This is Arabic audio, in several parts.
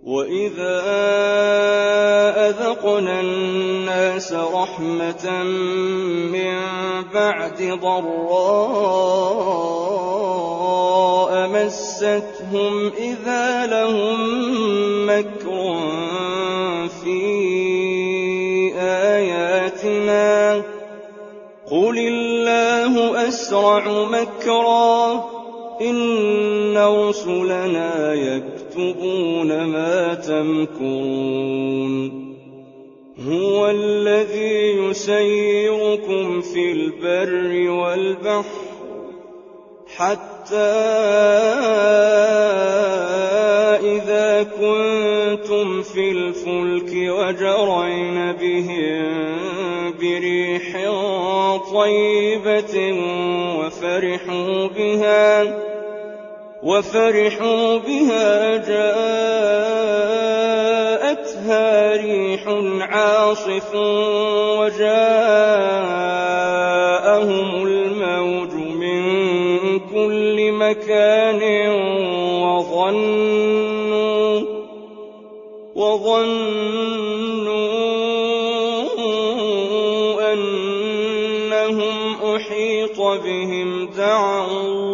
وَإِذَا أَذَقْنَا النَّاسَ رَحْمَةً مِّن بَعْدِ ضَرَّاءَ مَسَّتْهُمْ إِذَا لَهُم مَّكْرٌ فِي آيَاتِنَا ۚ قُلِ اللَّهُ أَسْرَعُ مَكْرًا إِنَّ رُسُلَنَا يَكْتُبُونَ مَا تَمْكُرُونَ هُوَ الَّذِي يُسَيِّرُكُمْ فِي الْبَرِّ وَالْبَحْرِ حَتَّىٰ إِذَا كُنتُمْ فِي الْفُلْكِ وَجَرَيْنَ بِهِم بِرِيحٍ طَيِّبَةٍ وَفَرِحُوا بِهَا جَاءَتْهَا رِيحٌ عَاصِفٌ وَجَاءَهُمُ الْمَوْجُ مِن كُلِّ مَكَانٍ وَظَنُّوا أَنَّهُمْ أُحِيطَ بِهِمْ دَعَوُا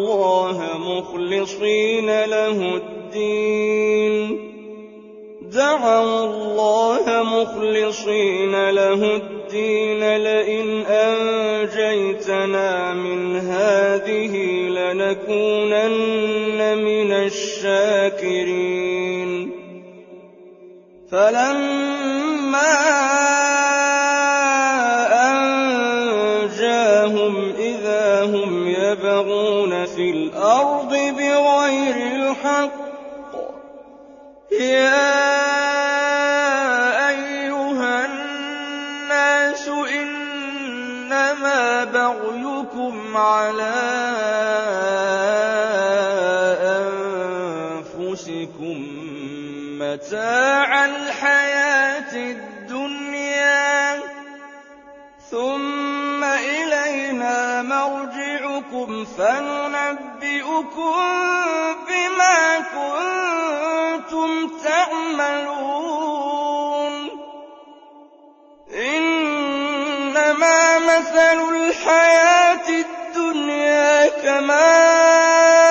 اللَّهَ مُخْلِصِينَ لَهُ الدِّينَ لَئِنْ أَنجَيْتَنَا مِنْ هَٰذِهِ لَنَكُونَنَّ مِنَ الشَّاكِرِينَ فَلَمَّا أَنجَاهُمْ إِذَا هُمْ يَبْغُونَ فِي الْأَرْضِ بِغَيْرِ الْحَقِّ ۗ يَا أَيُّهَا النَّاسُ إِنَّمَا بَغْيُكُمْ عَلَىٰ أَنفُسِكُم ۖ مَّتَاعَ الْحَيَاةِ الدُّنْيَا ۖ ثُمَّ إِلَيْنَا مَرْجِعُكُمْ فَنُنَبِّئُكُم بِمَا كُنتُمْ تَعْمَلُونَ إِنَّمَا مَثَلُ الْحَيَاةِ الدُّنْيَا كَمَاءٍ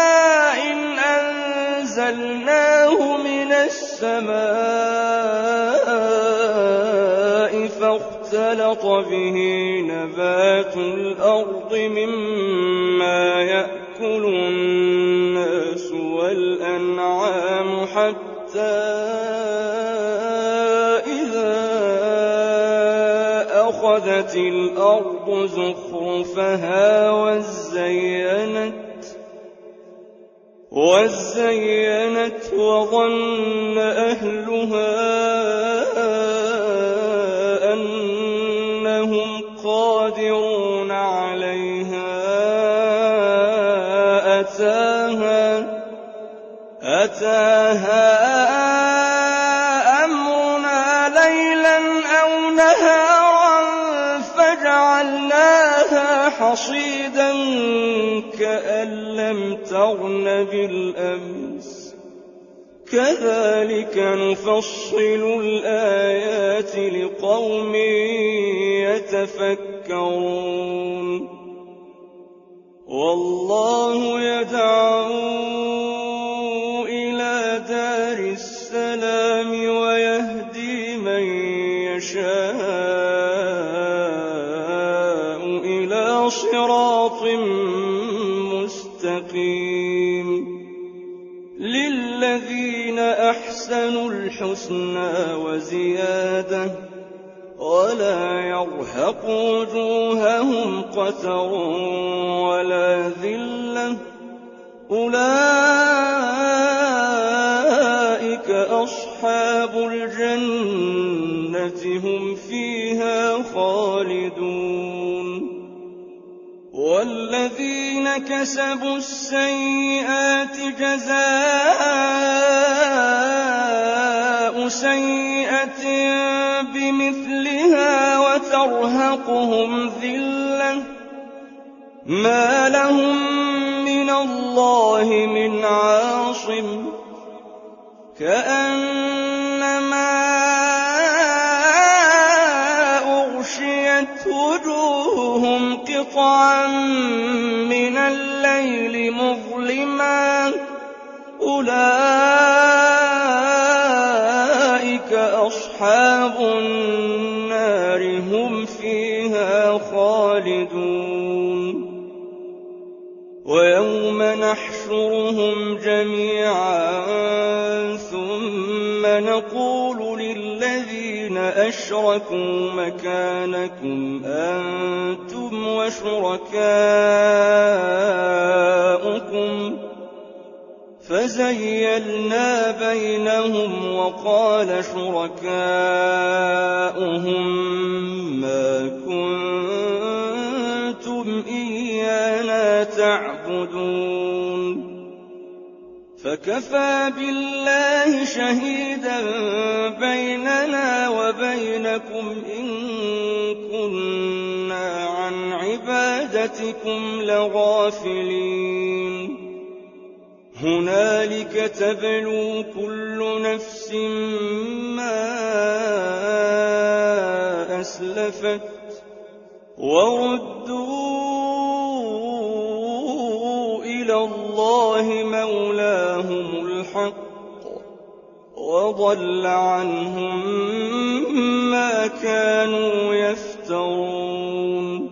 أَنزَلْنَاهُ مِنَ السَّمَاءِ فَاخْتَلَطَ بِهِ نَبَاتُ الْأَرْضِ مِمَّا يَأْكُلُ النَّاسُ وَالْأَنْعَامُ حَتَّىٰ إِذَا أَخَذَتِ الْأَرْضُ زُخْرُفَهَا وَازَّيَّنَتْ وَظَنَّ أَهْلُهَا أَنَّهُمْ قَادِرُونَ عَلَيْهَا أَتَاهَا أَمْرُنَا لَيْلًا أَوْ نَهَارًا فَجَعَلْنَاهَا حَصِيدًا كَأَن لَّمْ تَغْنَ بِالْأَمْسِ ۚ كَذَٰلِكَ نُفَصِّلُ الْآيَاتِ لِقَوْمٍ يَتَفَكَّرُونَ وَاللَّهُ يَدْعُو إِلَىٰ دَارِ السَّلَامِ وَيَهْدِي مَن يَشَاءُ إِلَىٰ صِرَاطٍ مُّسْتَقِيمٍ لِّلَّذِينَ أَحْسَنُوا الْحُسْنَىٰ وَزِيَادَةٌ ۖ وَلَا يَرْهَقُ وُجُوهَهُمْ قَتَرٌ وَلَا ذِلَّةٌ ۚ أُولَٰئِكَ أَصْحَابُ الْجَنَّةِ هُمْ فِيهَا خَالِدُونَ وَالَّذِينَ كَسَبُوا السَّيِّئَاتِ جَزَاءُ سَيِّئَةٍ بِمِثْلِهَا وَتَرْهَقُهُمْ ذِلَّةٌ ۖ مَّا لَهُم مِّنَ اللَّهِ مِنْ عَاصِمٍ كَأَنَّ وجوههم قطعا من الليل مظلما أولئك أصحاب النار هم فيها خالدون ويوم نحشرهم جميعا ثم نقول للذين أشركوا مكانكم أنتم وشركاؤكم فزيلنا بينهم وقال شركاؤهم ما كنتم إيانا تعبدون فكفى بالله شهيدا بيننا وبينكم إن كنا عن عبادتكم لغافلين هنالك تبلو كل نفس ما أسلفت وردوا إلى الله مولاهم الحق وضل عنهم ما كانوا يفترون